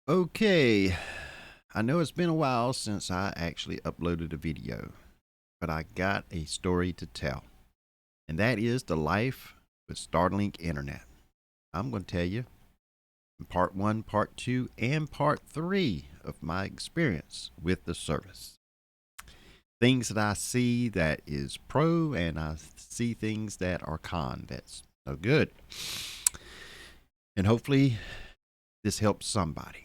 Okay, I know it's been a while since I actually uploaded a video, but I got a story to tell, and that is the life with Starlink Internet. I'm going to tell you in part one, part two, and part three of my experience with the service. Things that I see that is pro, and I see things that are con, that's no good. And hopefully, this helps somebody.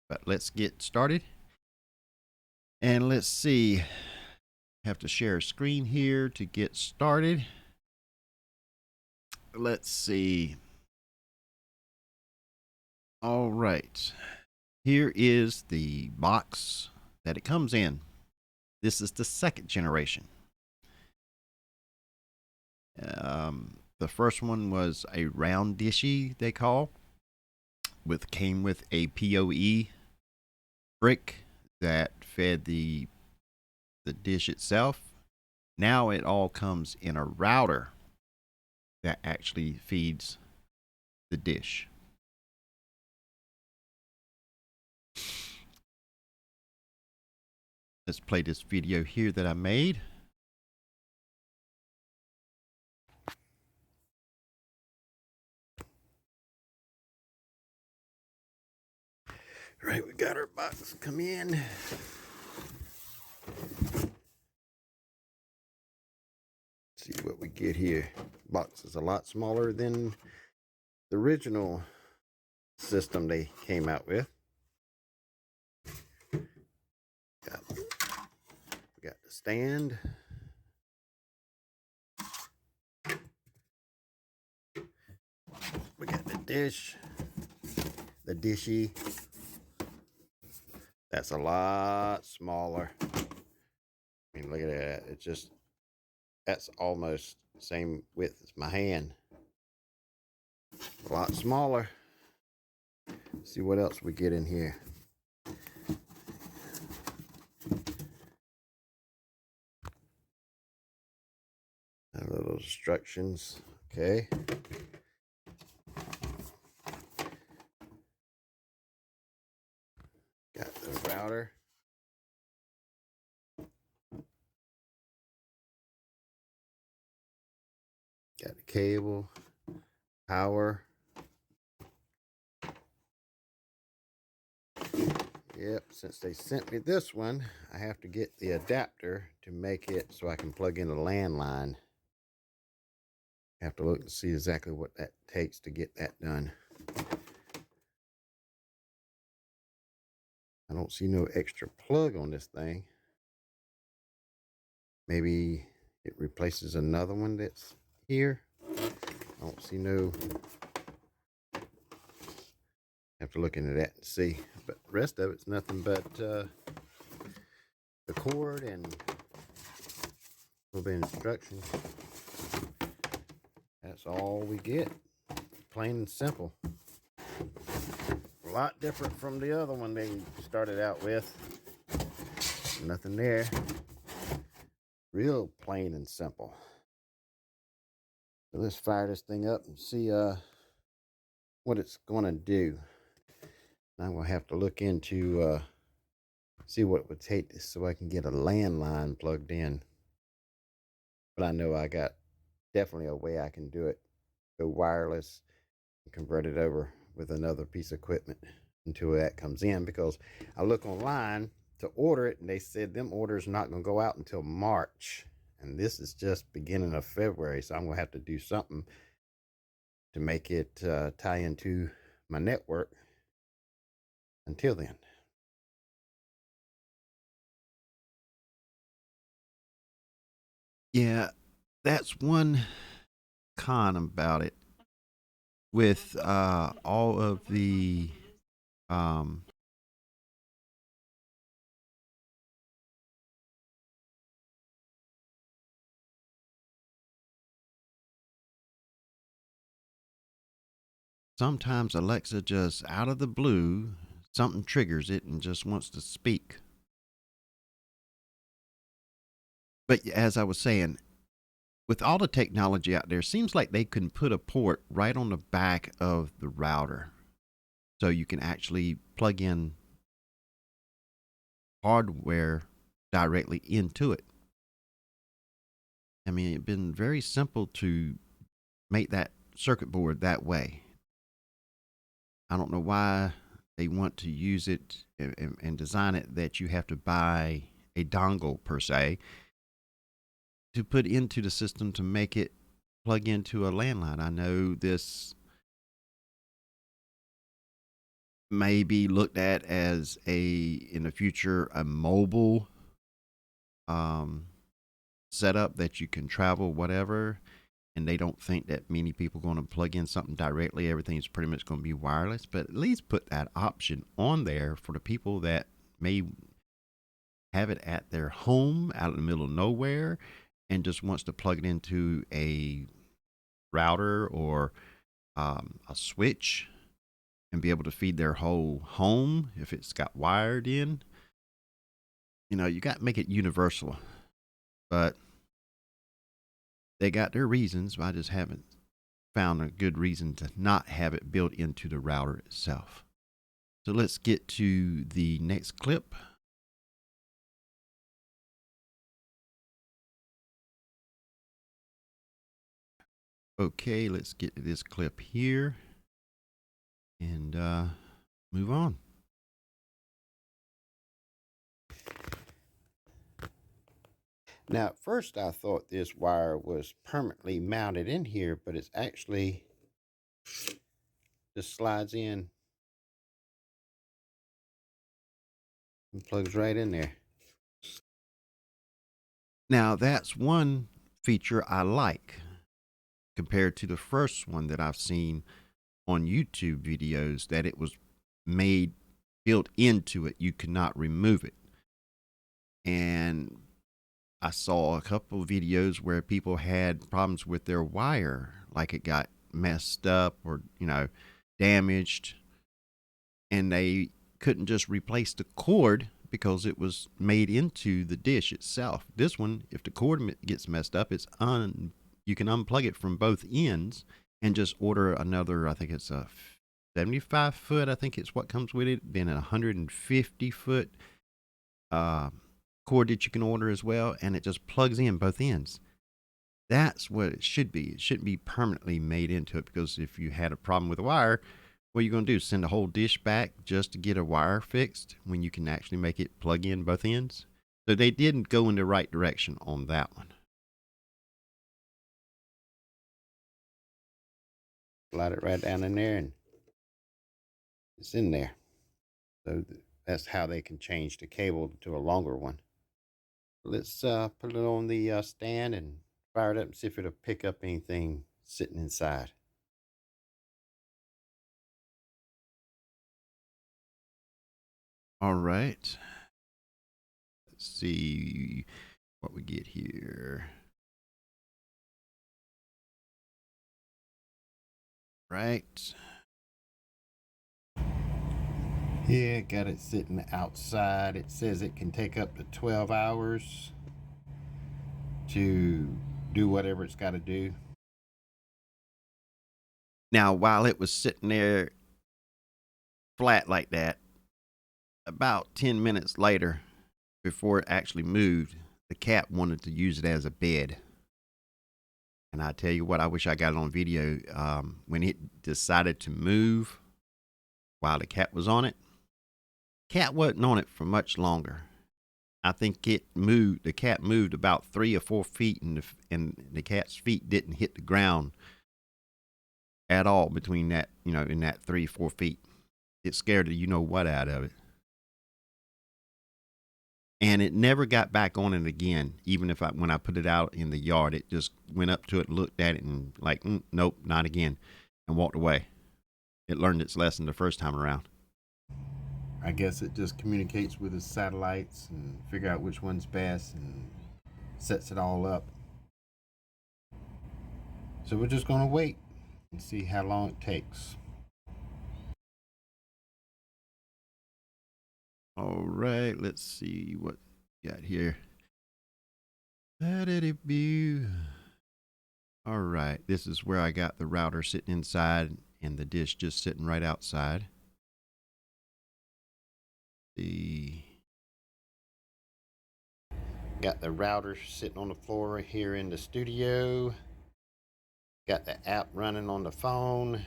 But let's get started. And let's see, have to share a screen here to get started. Let's see. All right. Here is the box that it comes in. This is the second generation. The first one was a round dishy, they call, came with a PoE brick that fed the dish itself. Now it all comes in a router that actually feeds the dish. Let's play this video here that I made. All right, we got our box come in. See what we get here. Box is a lot smaller than the original system they came out with. We got the stand. We got the dish. The dishy. That's a lot smaller. I mean, look at that. It's just, that's almost the same width as my hand. A lot smaller. Let's see what else we get in here. Little instructions. Okay. Got the router. Got the cable. Power. Yep, since they sent me this one, I have to get the adapter to make it so I can plug in a landline. I have to look and see exactly what that takes to get that done. I don't see no extra plug on this thing. Maybe it replaces another one that's here. I don't see no. Have to look into that and see. But the rest of it's nothing but the cord and a little bit of instructions. That's all we get. Plain and simple. A lot different from the other one they started out with. Nothing there. Real plain and simple. So let's fire this thing up and see what it's going to do. I'm going to have to look into see what it would take so I can get a landline plugged in. But I know I got definitely a way I can do it. Go wireless and convert it over with another piece of equipment until that comes in, because I look online to order it and they said them orders not going to go out until March, and this is just beginning of February, so I'm going to have to do something to make it tie into my network until then. Yeah, that's one con about it. With all of the um, sometimes Alexa just out of the blue, something triggers it and just wants to speak. But as I was saying, with all the technology out there, seems like they can put a port right on the back of the router. so you can actually plug in hardware directly into it. I mean, it's been very simple to make that circuit board that way. I don't know why they want to use it and design it that you have to buy a dongle per se to put into the system to make it plug into a landline. I know this may be looked at as in the future a mobile um, setup that you can travel whatever, and they don't think that many people are going to plug in something directly. Everything's pretty much going to be wireless, but at least put that option on there for the people that may have it at their home out in the middle of nowhere and just wants to plug it into a router or a switch and be able to feed their whole home if it's got wired in. You know, you got to make it universal, but they got their reasons. I just haven't found a good reason to not have it built into the router itself. So let's get to the next clip. Okay, let's get to this clip here and move on. Now, at first I thought this wire was permanently mounted in here, but it's actually just slides in and plugs right in there. Now, that's one feature I like compared to the first one that I've seen on YouTube videos, that it was made built into it. You could not remove it. And I saw a couple of videos where people had problems with their wire, like it got messed up or, damaged, and they couldn't just replace the cord because it was made into the dish itself. This one, if the cord gets messed up, you can unplug it from both ends and just order another. I think it's a 75 foot. I think it's what comes with it. Then a 150-foot cord that you can order as well, and it just plugs in both ends. That's what it should be. It shouldn't be permanently made into it, because if you had a problem with a wire, what are you going to do? Send a whole dish back just to get a wire fixed when you can actually make it plug in both ends? So they didn't go in the right direction on that one. Slide it right down in there and it's in there. So that's how they can change the cable to a longer one. Let's put it on the stand and fire it up and see if it'll pick up anything sitting inside. All right. Let's see what we get here. Right. Yeah, got it sitting outside. It says it can take up to 12 hours to do whatever it's got to do. Now, while it was sitting there flat like that, about 10 minutes later, before it actually moved, the cat wanted to use it as a bed. And I tell you what, I wish I got it on video. When it decided to move while the cat was on it, cat wasn't on it for much longer. I think the cat moved about 3 or 4 feet, and the cat's feet didn't hit the ground at all between that, in that 3, 4 feet. It scared the what out of it. And it never got back on it again. Even when I put it out in the yard, it just went up to it, looked at it, and like, nope, not again, and walked away. It learned its lesson the first time around. I guess it just communicates with the satellites and figure out which one's best and sets it all up. So we're just going to wait and see how long it takes. All right, let's see what we got here. All right, this is where I got the router sitting inside and the dish just sitting right outside. The Got the router sitting on the floor here in the studio. Got the app running on the phone.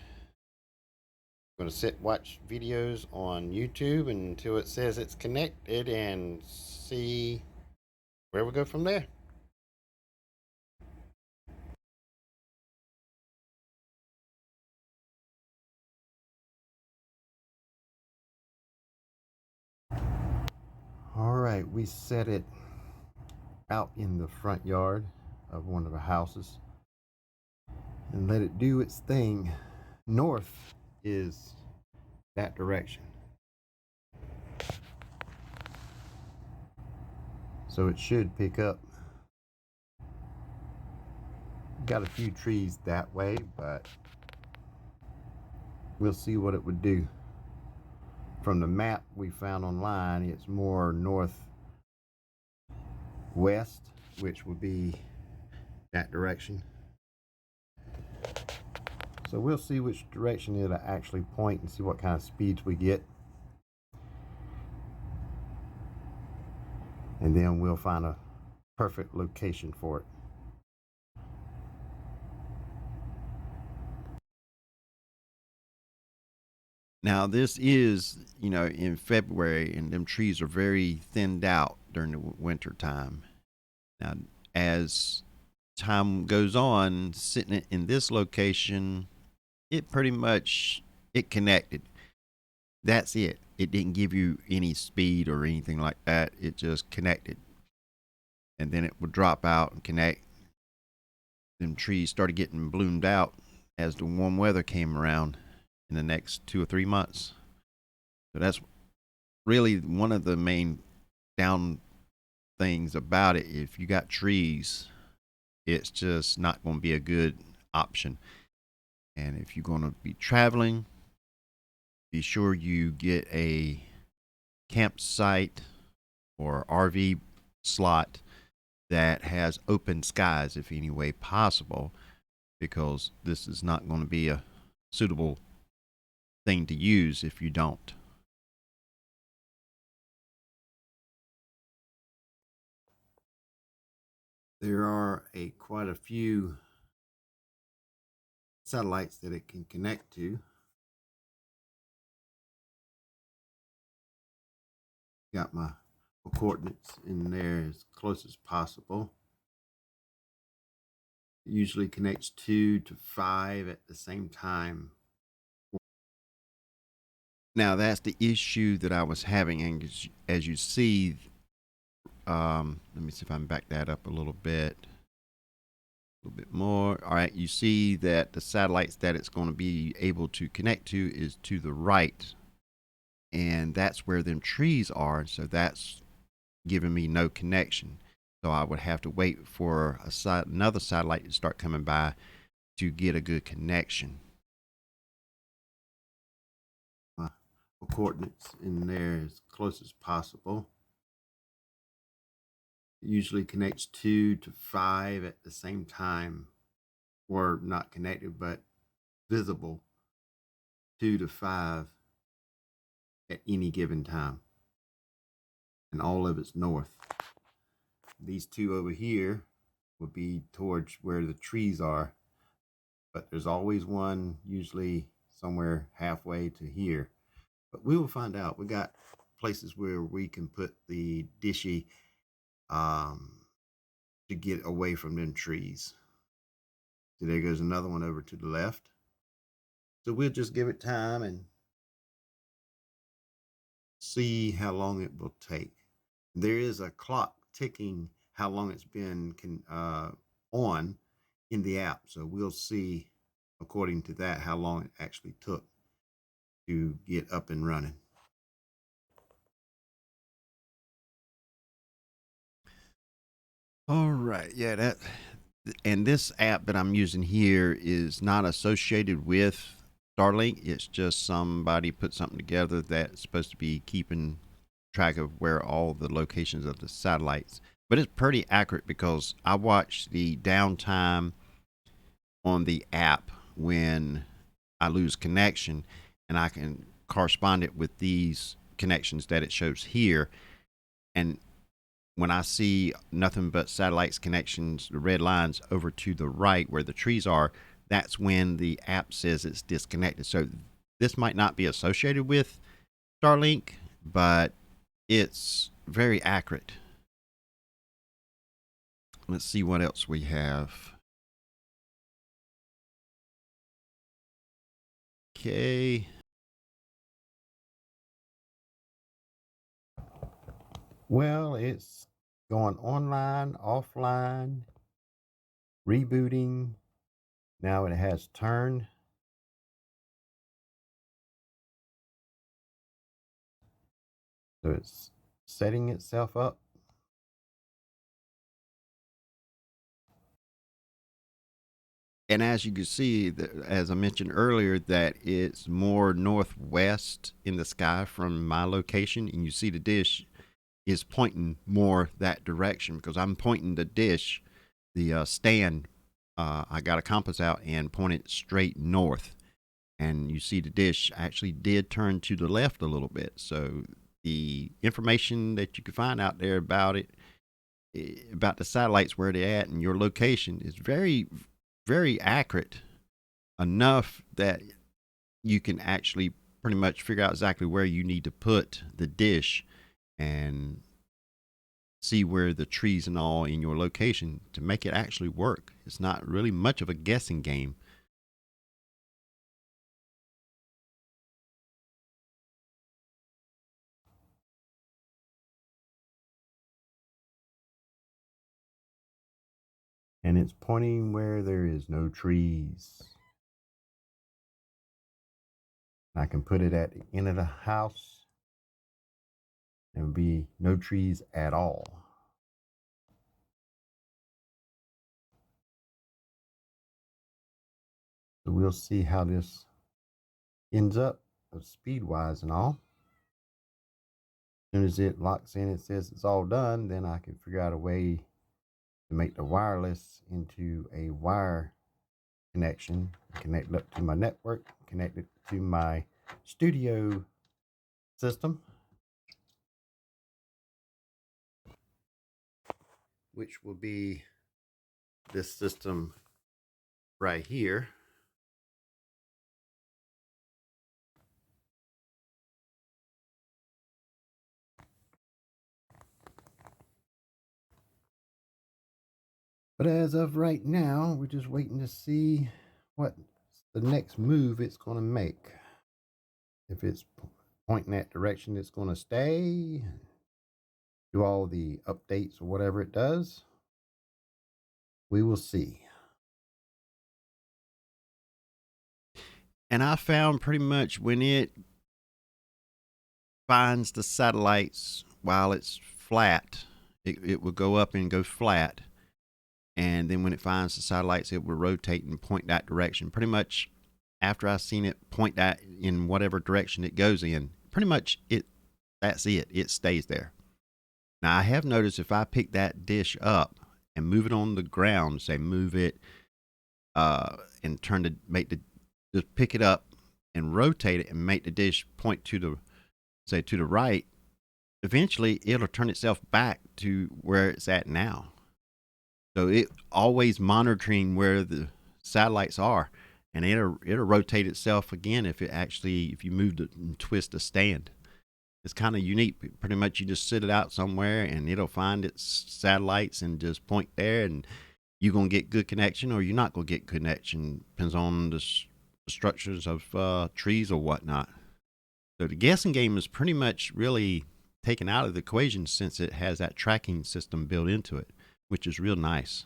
Going to sit watch videos on YouTube until it says it's connected and see where we go from there. All right, we set it out in the front yard of one of the houses and let it do its thing. North is that direction. So it should pick up. Got a few trees that way, but we'll see what it would do. From the map we found online, it's more northwest, which would be that direction. So we'll see which direction it'll actually point and see what kind of speeds we get. And then we'll find a perfect location for it. Now this is, in February, and them trees are very thinned out during the winter time. Now, as time goes on, sitting in this location, it pretty much it connected. That's it. It didn't give you any speed or anything like that. It just connected, and then it would drop out and connect. Them trees started getting bloomed out as the warm weather came around in the next 2 or 3 months. So that's really one of the main down things about it. If you got trees, it's just not going to be a good option. And if you're going to be traveling, be sure you get a campsite or RV slot that has open skies if any way possible, because this is not going to be a suitable thing to use if you don't. There are quite a few satellites that it can connect to. Got my coordinates in there as close as possible. It usually connects 2 to 5 at the same time. Now that's the issue that I was having, and as you see, let me see if I can back that up a little bit more. All right, you see that the satellites that it's going to be able to connect to is to the right, and that's where them trees are. So that's giving me no connection. So I would have to wait for another satellite to start coming by to get a good connection. My coordinates in there as close as possible. It usually connects 2 to 5 at the same time, or not connected, but visible 2 to 5 at any given time. And all of it's north. These two over here would be towards where the trees are, but there's always one usually somewhere halfway to here. But we will find out. We got places where we can put the dishy to get away from them trees. So there goes another one over to the left. So we'll just give it time and see how long it will take. There is a clock ticking how long it's been on in the app. So we'll see according to that how long it actually took to get up and running. All right, yeah, and this app that I'm using here is not associated with Starlink. It's just somebody put something together that's supposed to be keeping track of where all the locations of the satellites. But it's pretty accurate because I watch the downtime on the app when I lose connection, and I can correspond it with these connections that it shows here. And when I see nothing but satellites connections, the red lines over to the right where the trees are, that's when the app says it's disconnected. So this might not be associated with Starlink, but it's very accurate. Let's see what else we have. Okay. Well, it's going online, offline, rebooting. Now it has turned. So it's setting itself up. And as you can see, as I mentioned earlier, that it's more northwest in the sky from my location, and you see the dish is pointing more that direction because I'm pointing the dish, the stand. I got a compass out and pointed straight north, and you see the dish actually did turn to the left a little bit. So the information that you can find out there about it, about the satellites where they're at and your location, is very, very accurate enough that you can actually pretty much figure out exactly where you need to put the dish and see where the trees and all in your location to make it actually work. It's not really much of a guessing game. And it's pointing where there is no trees. I can put it at the end of the house. There will be no trees at all. So we'll see how this ends up speed wise and all. As soon as it locks in, it says it's all done, then I can figure out a way to make the wireless into a wire connection, connect it up to my network, connect it to my studio system, which will be this system right here. But as of right now, we're just waiting to see what the next move it's going to make. If it's pointing that direction, it's going to stay, do all the updates or whatever it does. We will see. And I found pretty much when it finds the satellites while it's flat, it will go up and go flat. And then when it finds the satellites, it will rotate and point that direction. Pretty much after I've seen it point that in whatever direction it goes in, pretty much that's it. It stays there. Now I have noticed if I pick that dish up and move it on the ground, say move it and just pick it up and rotate it and make the dish point to the right, eventually it'll turn itself back to where it's at now. So it always monitoring where the satellites are, and it'll rotate itself again if you move it and twist the stand. It's kind of unique. Pretty much you just sit it out somewhere and it'll find its satellites and just point there, and you're gonna get good connection or you're not gonna get connection. Depends on the structures of trees or whatnot. So the guessing game is pretty much really taken out of the equation since it has that tracking system built into it, which is real nice.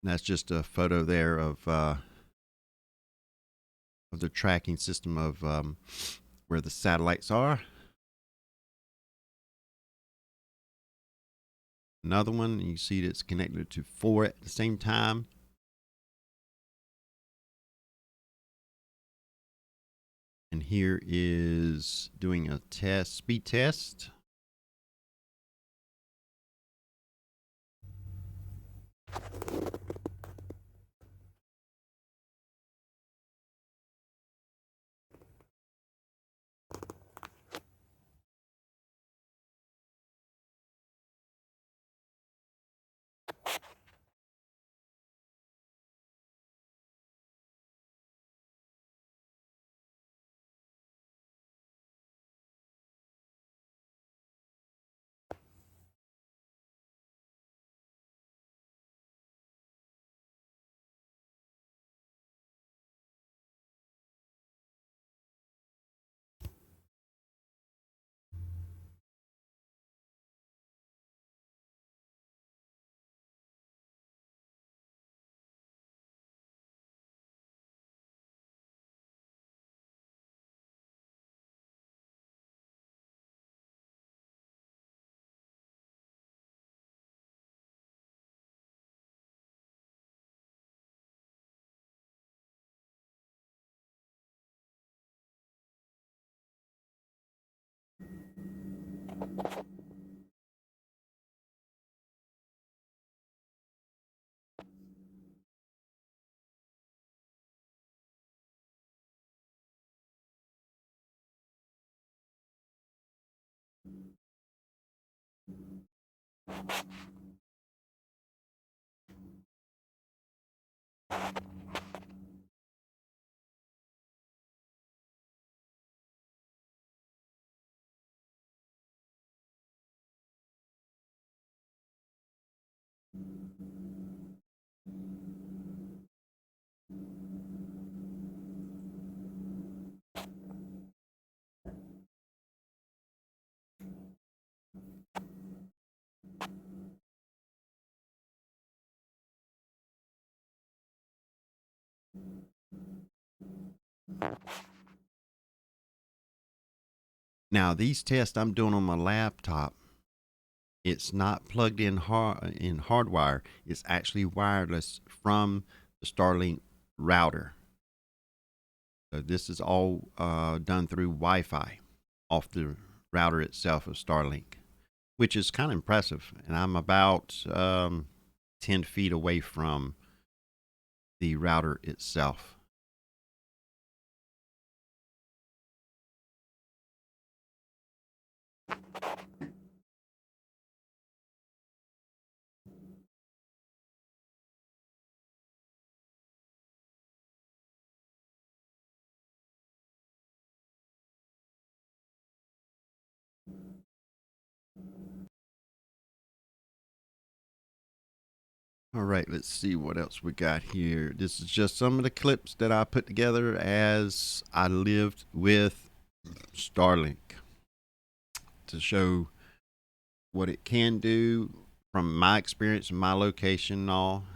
And that's just a photo there of the tracking system of where the satellites are. Another one, you see that's connected to 4 at the same time. And here is doing a speed test. Now, these tests I'm doing on my laptop, it's not plugged in hardwire. It's actually wireless from the Starlink router. So this is all done through Wi-Fi off the router itself of Starlink, which is kind of impressive. And I'm about 10 feet away from the router itself. All right, let's see what else we got here. This is just some of the clips that I put together as I lived with Starlink to show what it can do from my experience and my location and all.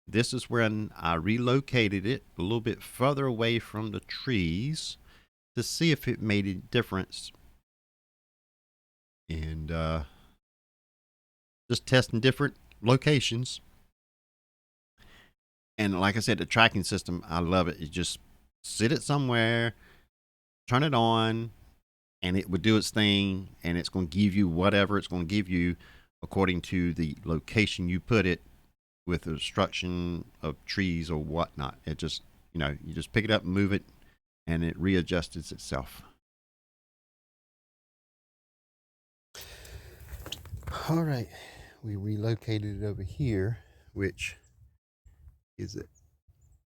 This is when I relocated it a little bit further away from the trees to see if it made a difference. And just testing different locations. And like I said, the tracking system, I love it. You just sit it somewhere, turn it on, and it would do its thing, and it's going to give you whatever it's going to give you according to the location you put it with the obstruction of trees or whatnot. It just, you just pick it up and move it, and it readjusts itself. All right, we relocated it over here, which is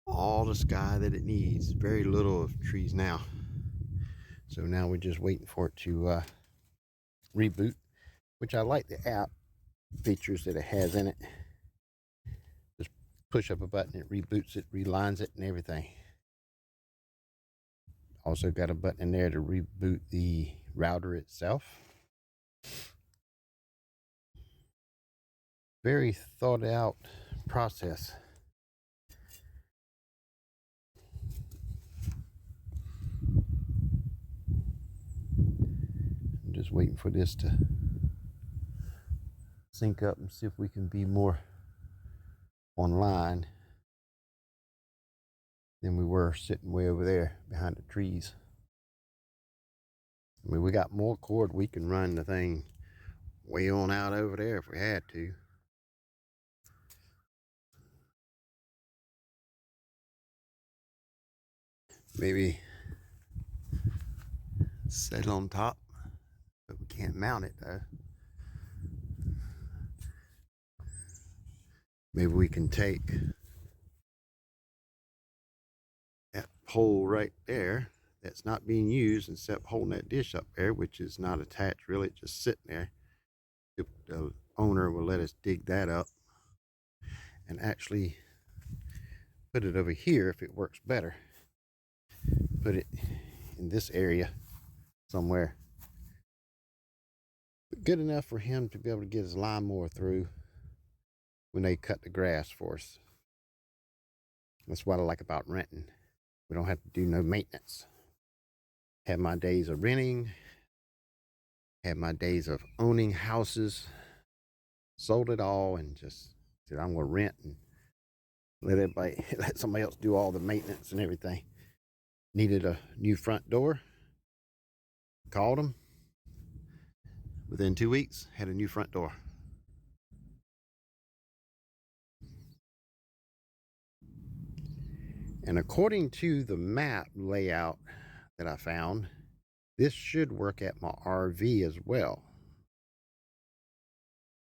all the sky that it needs. Very little of trees now. So now we're just waiting for it to reboot, which I like the app features that it has in it. Just push up a button, it reboots it, relines it, and everything. Also got a button in there to reboot the router itself. Very thought out process. I'm just waiting for this to sync up and see if we can be more online than we were sitting way over there behind the trees. I mean, we got more cord. We can run the thing way on out over there if we had to. Maybe set it on top, but we can't mount it though. Maybe we can take that pole right there that's not being used except holding that dish up there, which is not attached really, just sitting there. If the owner will let us dig that up and actually put it over here if it works better. Put it in this area somewhere. But good enough for him to be able to get his lawnmower through when they cut the grass for us. That's what I like about renting. We don't have to do no maintenance. Have my days of renting, have my days of owning houses, sold it all and just said I'm gonna rent and let somebody else do all the maintenance and everything. Needed a new front door. Called them. Within 2 weeks, had a new front door. And according to the map layout that I found, this should work at my RV as well.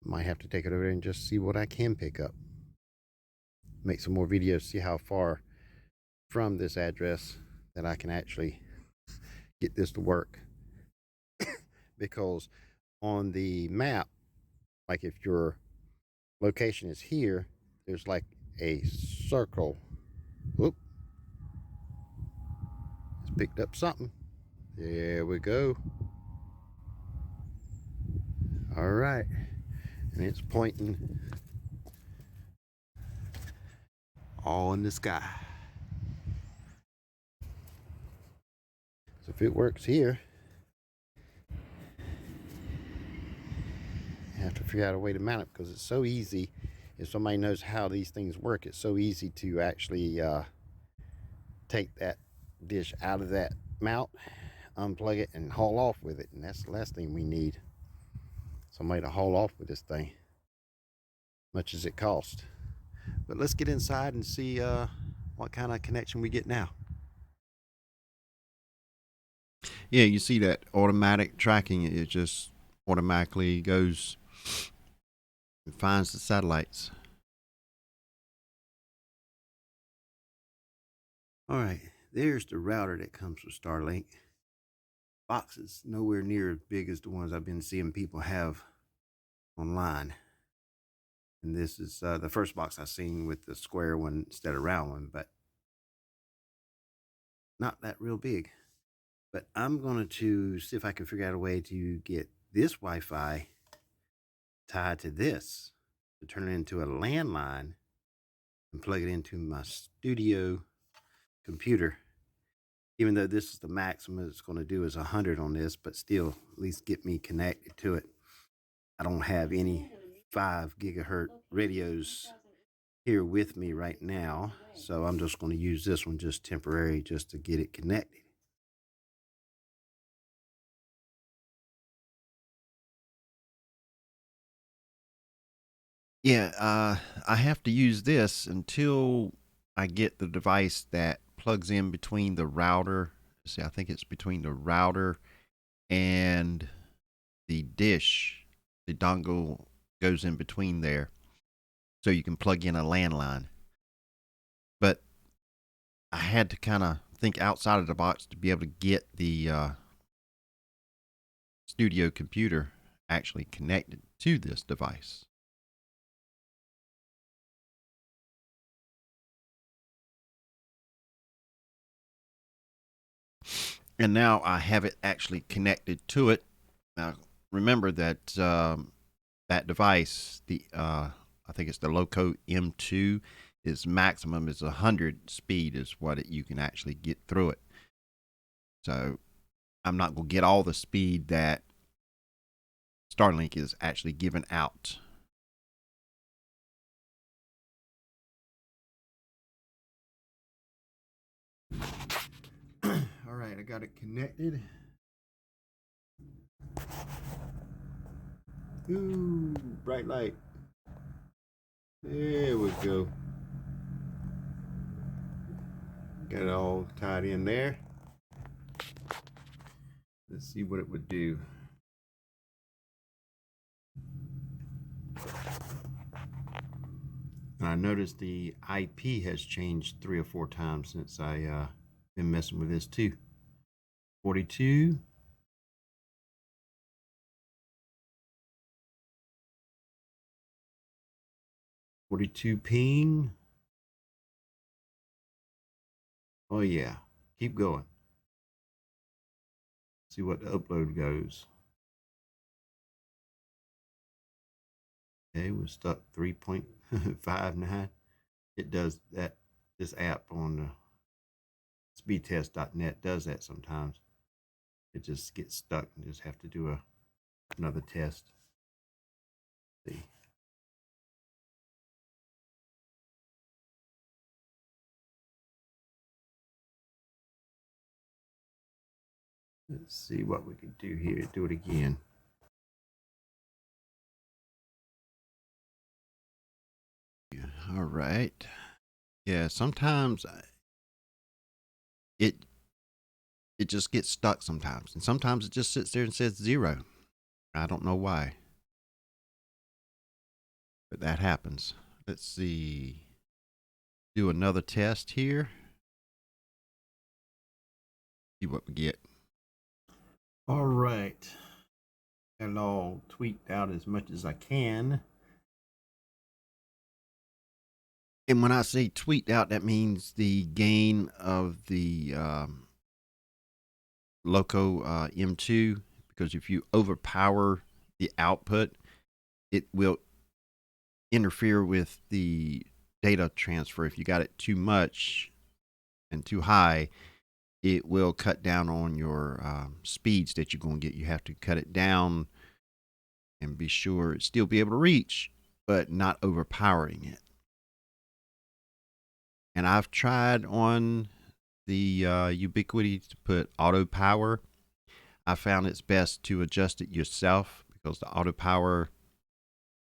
Might have to take it over there and just see what I can pick up. Make some more videos, see how far from this address that I can actually get this to work. Because on the map, like if your location is here, there's like a circle. Whoop. It's picked up something. There we go. All right. And it's pointing all in the sky. So if it works here, I have to figure out a way to mount it, because it's so easy. If somebody knows how these things work, it's so easy to actually take that dish out of that mount, unplug it, and haul off with it. And that's the last thing we need. Somebody to haul off with this thing, much as it costs. But let's get inside and see what kind of connection we get now. Yeah, you see that automatic tracking, it just automatically goes and finds the satellites. All right, there's the router that comes with Starlink. Box is nowhere near as big as the ones I've been seeing people have online. And this is the first box I've seen with the square one instead of round one, but not that real big. But I'm going to see if I can figure out a way to get this Wi-Fi tied to this, to turn it into a landline and plug it into my studio computer. Even though this is the maximum it's going to do is 100 on this, but still at least get me connected to it. I don't have any 5 gigahertz radios here with me right now, so I'm just going to use this one just temporary, just to get it connected. Yeah, I have to use this until I get the device that plugs in between the router. See, I think it's between the router and the dish. The dongle goes in between there, so you can plug in a landline. But I had to kind of think outside of the box to be able to get the studio computer actually connected to this device. And now I have it actually connected to it. Now, remember that that device, the I think it's the Loco M2, is maximum is 100 speed is what you can actually get through it. So I'm not going to get all the speed that Starlink is actually giving out. All right, I got it connected. Ooh, bright light. There we go. Got it all tied in there. Let's see what it would do. And I noticed the IP has changed 3 or 4 times since I been messing with this too. 42. 42 ping. Oh yeah, keep going. See what the upload goes. Okay, we're stuck 3.59. It does that. This app on the speedtest.net does that sometimes. It just gets stuck and just have to do another test. See. Let's see what we can do here. Do it again. All right. Yeah, sometimes it it just gets stuck sometimes, and sometimes it just sits there and says 0. I don't know why, but that happens. Let's see. Do another test here. See what we get. All right. Got it all tweaked out as much as I can. And when I say tweaked out, that means the gain of the Loco M2, because if you overpower the output, it will interfere with the data transfer. If you got it too much and too high, it will cut down on your speeds that you're going to get. You have to cut it down and be sure it still be able to reach, but not overpowering it. And I've tried on the Ubiquiti to put auto power. I found it's best to adjust it yourself because the auto power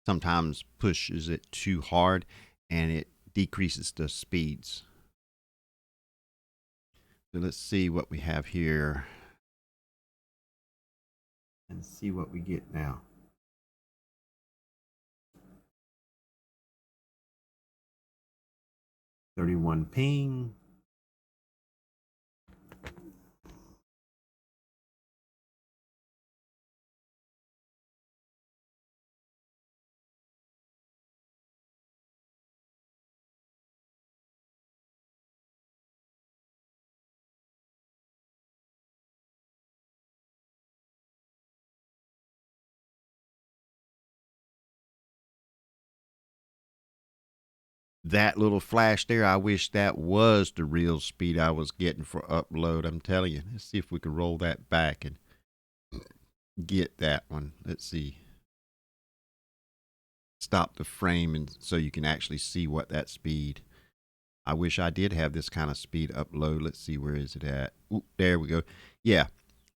sometimes pushes it too hard and it decreases the speeds. So let's see what we have here and see what we get now. 31 ping. That little flash there, I wish that was the real speed I was getting for upload. I'm telling you. Let's see if we can roll that back and get that one. Let's see. Stop the frame and so you can actually see what that speed. I wish I did have this kind of speed upload. Let's see, where is it at? Ooh, there we go. Yeah,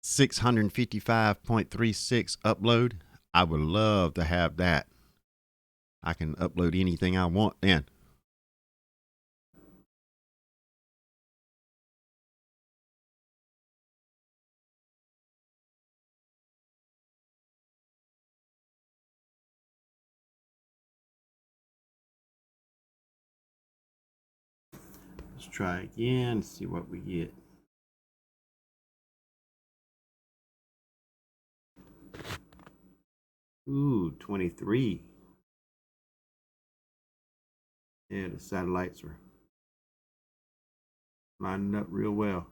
655.36 upload. I would love to have that. I can upload anything I want then. Let's try again, see what we get. Ooh, 23. Yeah, the satellites are lining up real well.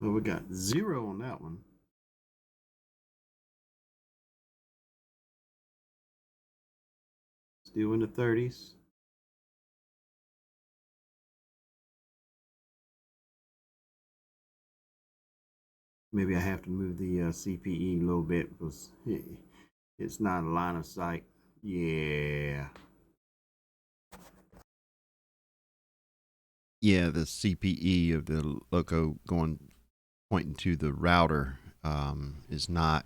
Well, we got 0 on that one. Still in the 30s. Maybe I have to move the CPE a little bit because it's not a line of sight. Yeah. Yeah, the CPE of the loco pointing to the router is not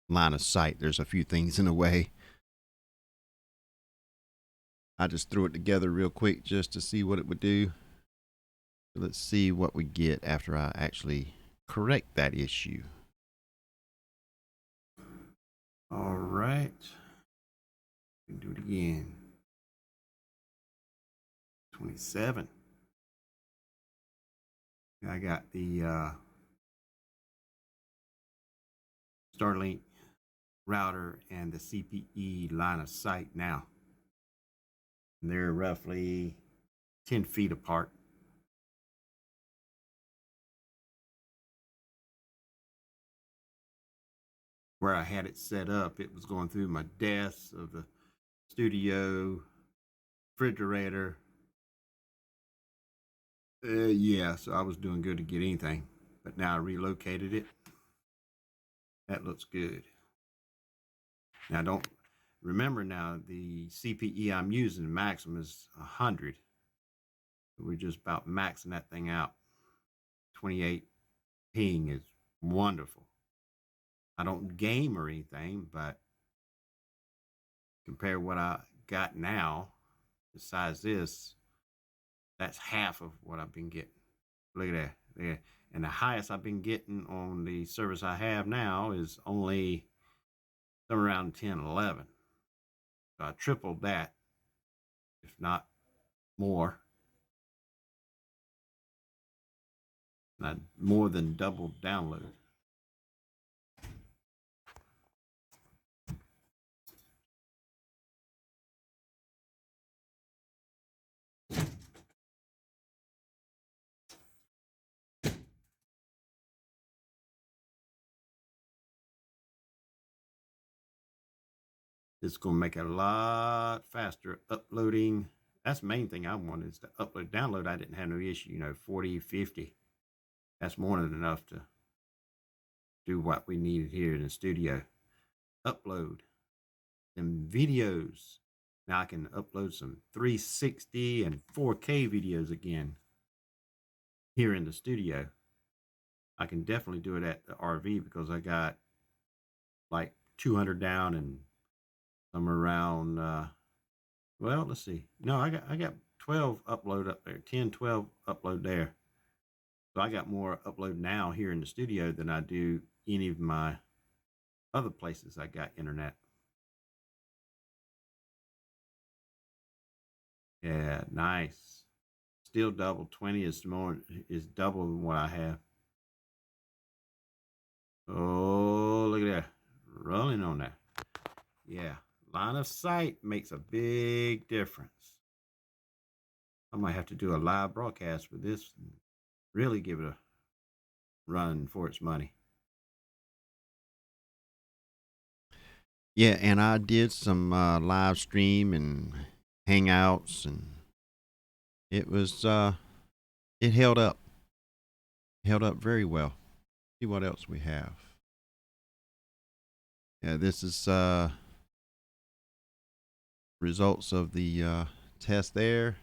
line of sight. There's a few things in the way. I just threw it together real quick just to see what it would do. Let's see what we get after I actually correct that issue. All right. We can do it again. 27. I got the Starlink router and the CPE line of sight now. And they're roughly 10 feet apart. Where I had it set up, it was going through my desk of the studio, refrigerator, Yeah, so I was doing good to get anything, but now I relocated it. That looks good. Now don't remember now the CPE I'm using maximum is 100. We're just about maxing that thing out. 28 ping is wonderful. I don't game or anything, but compare what I got now, besides this, that's half of what I've been getting. Look at that. There. And the highest I've been getting on the service I have now is only somewhere around 10, 11. So I tripled that, if not more. And I more than doubled download. It's going to make it a lot faster uploading. That's the main thing I want is to upload. Download, I didn't have no issue, 40, 50. That's more than enough to do what we needed here in the studio. Upload them videos. Now I can upload some 360 and 4K videos again here in the studio. I can definitely do it at the RV because I got like 200 down and somewhere around well, let's see. No, I got 12 upload up there, 10, 12 upload there. So I got more upload now here in the studio than I do any of my other places I got internet. Yeah, nice. Still double. 20 is double than what I have. Oh, look at that. Rolling on that. Yeah. Line of sight makes a big difference. I might have to do a live broadcast with this and really give it a run for its money. Yeah, and I did some live stream and hangouts, and it was it held up very well. See what else we have. Yeah, this is results of the test there.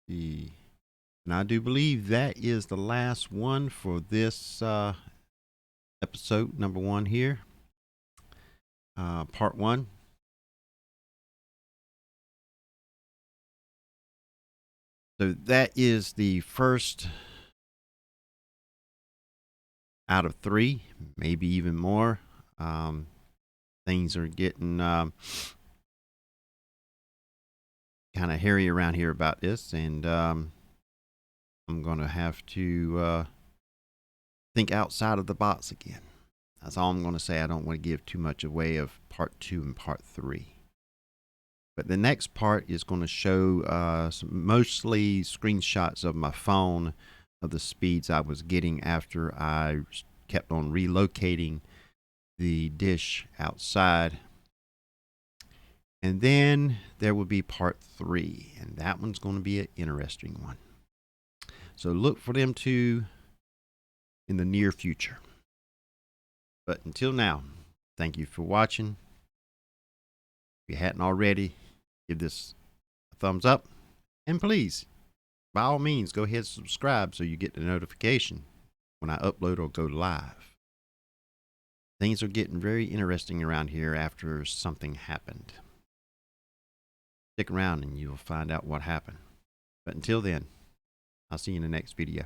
And I do believe that is the last one for this episode number 1 here, part 1. So that is the first out of 3, maybe even more. Things are getting kind of hairy around here about this, and I'm going to have to think outside of the box again. That's all I'm going to say. I don't want to give too much away of part 2 and part 3. But the next part is going to show mostly screenshots of my phone of the speeds I was getting after I kept on relocating the dish outside. And then there will be part 3, and that one's going to be an interesting one. So look for them two in the near future. But until now, thank you for watching. If you hadn't already, give this a thumbs up. And please, by all means, go ahead and subscribe so you get the notification when I upload or go live. Things are getting very interesting around here after something happened. Stick around and you'll find out what happened. But until then, I'll see you in the next video.